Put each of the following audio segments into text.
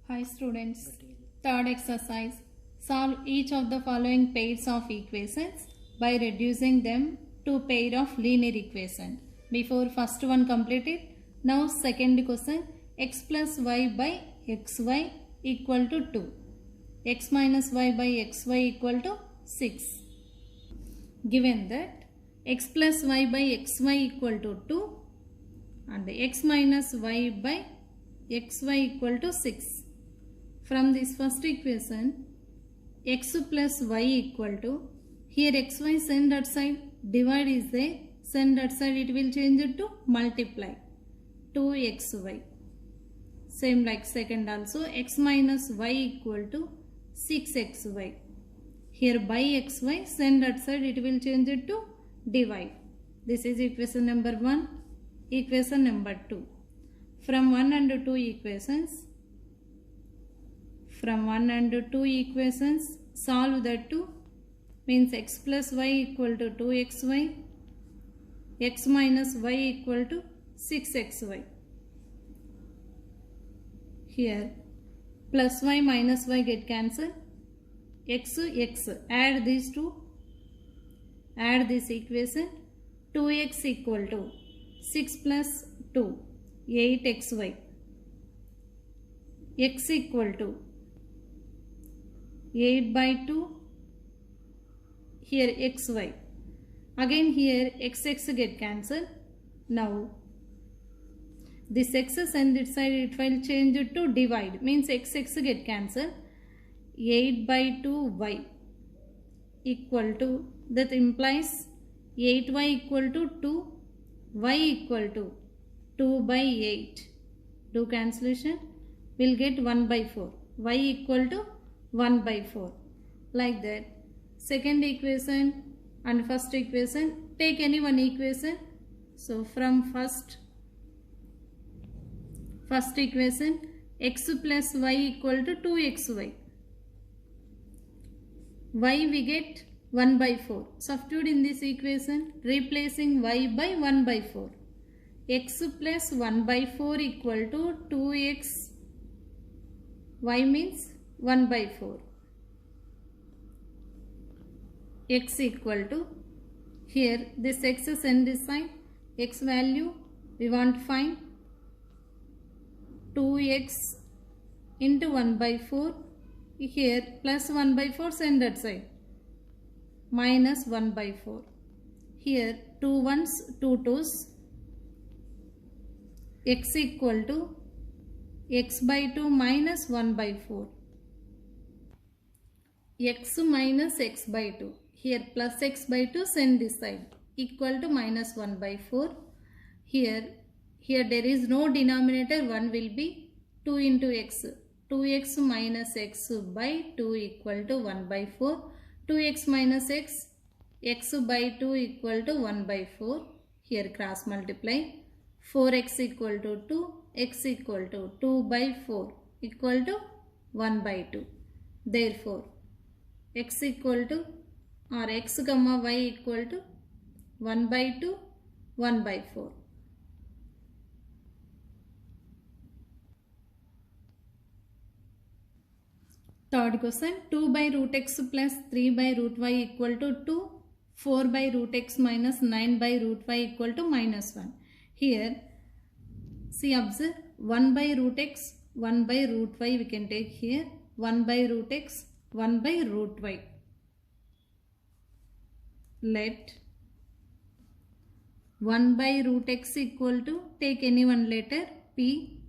Hi students, third exercise. Solve each of the following pairs of equations by reducing them to pair of linear equation. Before first one completed, now second question. X plus y by xy equal to 2. X minus y by xy equal to 6. Given that x plus y by xy equal to 2 and x minus y by xy equal to 6. From this first equation, x plus y equal to, here xy send outside, divide is there, send outside, it will change it to multiply, 2xy. Same like second also, x minus y equal to 6xy. Here by xy, send outside, it will change it to divide. This is equation number 1. Equation number 2. From 1 and 2 equations, solve the 2, means x plus y equal to 2xy, x minus y equal to 6xy. Here plus y minus y get cancelled, x, add these two, add this equation, 2x equal to 6 plus 2, 8xy, x equal to 8 by 2, here xy, again here x get cancelled. Now this x and this side it will change it to divide, means x get cancelled, 8 by 2 y equal to, that implies 8y equal to 2, y equal to 2 by 8, do cancellation, will get 1 by 4, y equal to 1 by 4. Like that, second equation and first equation, take any one equation. So from first equation, x plus y equal to 2xy. Y we get 1 by 4. Substitute in this equation, replacing y by 1 by 4. X plus 1 by 4 equal to 2x. Y means 1 by 4. X equal to, here this x send this side, x value we want to find, 2x into 1 by 4, here plus 1 by 4 send that side, minus 1 by 4, here 2 ones 2 2's, x equal to x by 2 minus 1 by 4, x minus x by 2, here plus x by 2 send this side, equal to minus 1 by 4, here there is no denominator, 1 will be 2 into x, 2x minus x by 2 equal to 1 by 4, 2x minus x, x by 2 equal to 1 by 4, here cross multiply, 4x equal to 2, x equal to 2 by 4 equal to 1 by 2. Therefore, x equal to, or x comma y equal to 1 by 2, 1 by 4. Third question, 2 by root x plus 3 by root y equal to 2, 4 by root x minus 9 by root y equal to minus 1. Here, see observe, 1 by root x, 1 by root y we can take here, 1 by root x, 1 by root y. Let 1 by root x equal to, take any one letter p,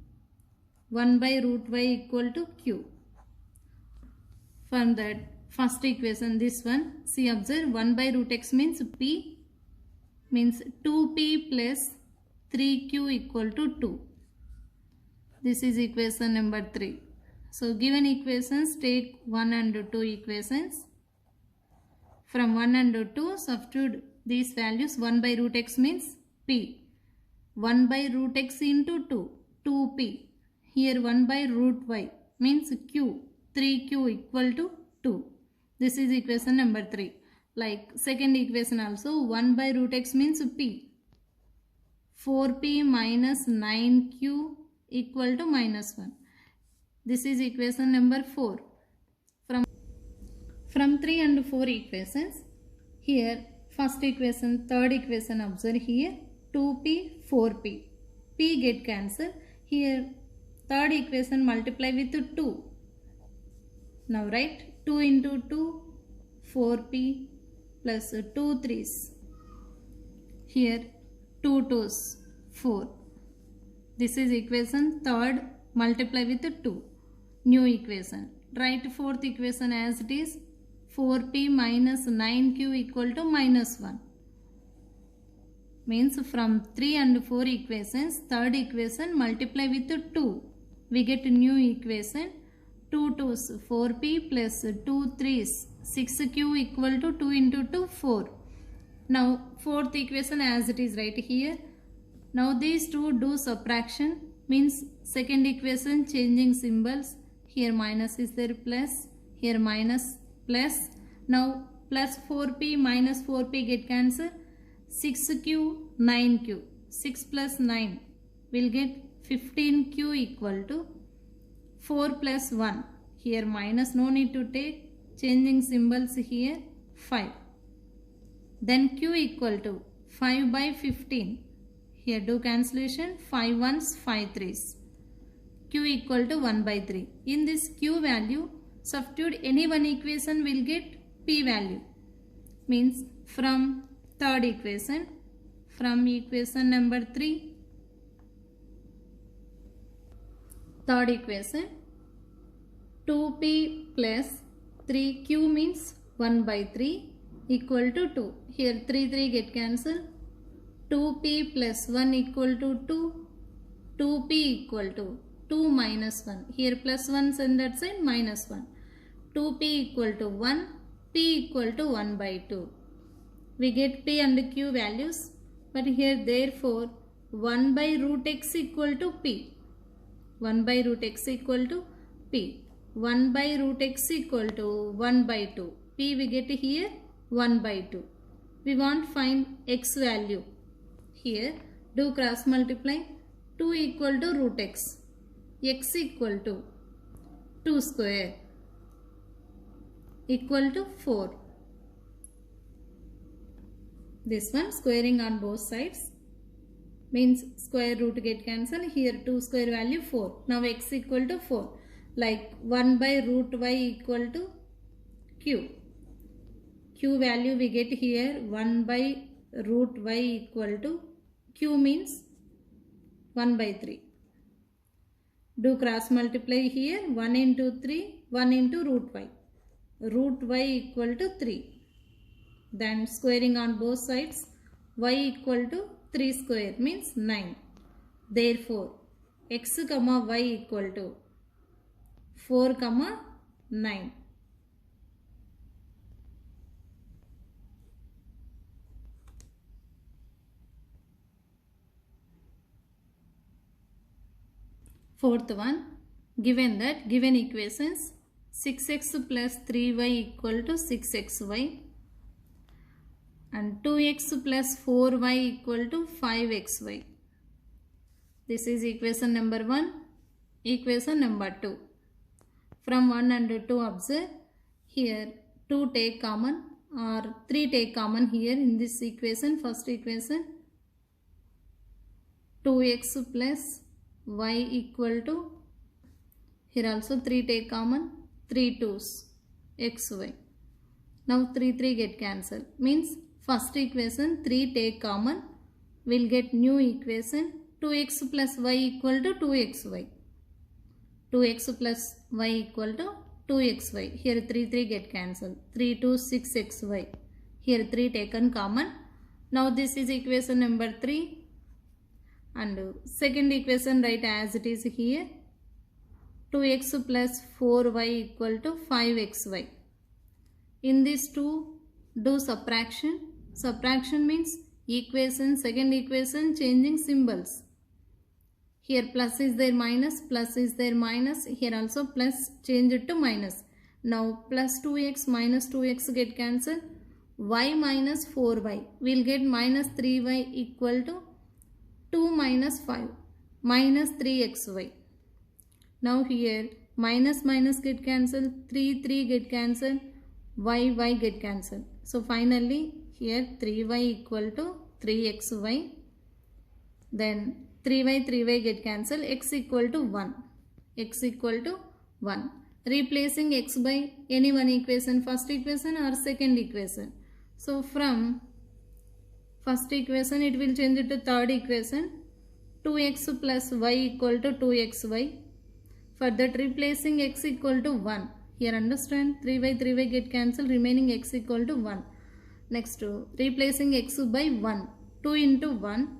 1 by root y equal to q. From that first equation, this one, see observe, 1 by root x means p, means 2p plus 3q equal to 2. This is equation number 3. So given equations, take 1 and 2 equations. From 1 and 2, substitute these values. 1 by root x means p. 1 by root x into 2, 2p. Here 1 by root y means q, 3q equal to 2. This is equation number 3. Like second equation also, 1 by root x means p. 4p minus 9q equal to minus 1. This is equation number 4. From 3 and 4 equations, here first equation, third equation observe here 2p, 4p. P get cancelled. Here third equation multiply with 2. Now write 2 into 2, 4p plus 2 3s. Here 2 2s, 4. This is equation third, multiply with 2. New equation. Write fourth equation as it is 4p minus 9q equal to minus 1. Means from 3 and 4 equations, third equation multiply with 2. We get a new equation 2 2s 4p plus 2 3s 6q equal to 2 into 2 4. Now fourth equation as it is right here. Now these two do subtraction, means second equation changing symbols. Here minus is there plus, here minus plus. Now plus 4p minus 4p get cancelled. 6q 9q. 6 plus 9 will get 15q equal to 4 plus 1. Here minus no need to take, changing symbols here 5. Then q equal to 5 by 15. Here do cancellation 5 1s 5 3s. Q equal to 1 by 3. In this q value, substitute any one equation will get p value. Means from third equation, from equation number 3, third equation 2p plus 3q means 1 by 3 equal to 2. Here 3 get cancelled. 2p plus 1 equal to 2. 2p equal to 2 minus 1. Here plus 1 and that side minus 1. 2p equal to 1. P equal to 1 by 2. We get p and q values. But here therefore 1 by root x equal to p. 1 by root x equal to p. 1 by root x equal to 1 by 2. P we get here 1 by 2. We want find x value. Here do cross multiply. 2 equal to root x. X equal to 2 square equal to 4. This one squaring on both sides means square root get cancelled. Here 2 square value 4. Now x equal to 4. Like 1 by root y equal to q. Q value we get here 1 by root y equal to q means 1 by 3. Do cross multiply here 1 into 3, 1 into root y. Root y equal to 3. Then squaring on both sides, y equal to 3 square means 9. Therefore, x comma y equal to 4 comma 9. Fourth one, given that given equations 6x plus 3y equal to 6xy and 2x plus 4y equal to 5xy. This is equation number 1. Equation number 2. From 1 and 2 observe, here 2 take common or 3 take common here in this equation. First equation 2x plus y equal to, here also 3 take common, 3 2's xy. Now 3 get cancelled. Means first equation 3 take common, will get new equation 2x plus y equal to 2xy. 2x plus y equal to 2xy. Here 3 get cancelled. 3 2 6xy. Here 3 taken common. Now this is equation number 3. And second equation write as it is here. 2x plus 4y equal to 5xy. In these two, do subtraction. Subtraction means equation, second equation changing symbols. Here plus is there minus, plus is there minus. Here also plus, change it to minus. Now plus 2x minus 2x get cancelled. Y minus 4y. We'll get minus 3y equal to 2 minus 5 minus 3xy. Now here minus minus get cancelled, 3 get cancelled, y get cancelled. So finally here 3y equal to 3xy. Then 3y get cancelled, x equal to 1. X equal to 1. Replacing x by any one equation, first equation or second equation. So from first equation it will change it to third equation. 2x plus y equal to 2xy. For that replacing x equal to 1. Here understand 3y get cancelled, remaining x equal to 1. Next replacing x by 1. 2 into 1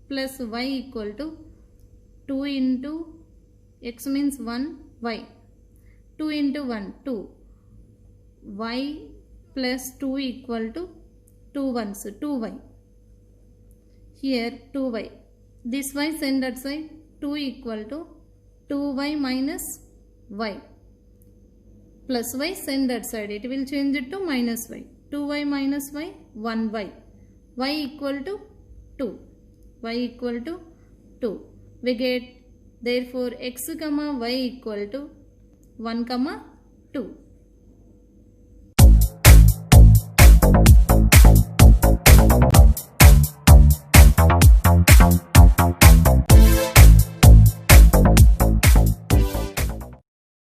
plus y equal to 2 into x means 1 y. 2 into 1 2. Y plus 2 equal to 2 ones 2y. Here 2y. This y send that side, 2 equal to 2y minus y. Plus y send that side, it will change it to minus y. 2y minus y, 1y. Y equal to 2. Y equal to 2. We get therefore x comma y equal to 1 comma 2.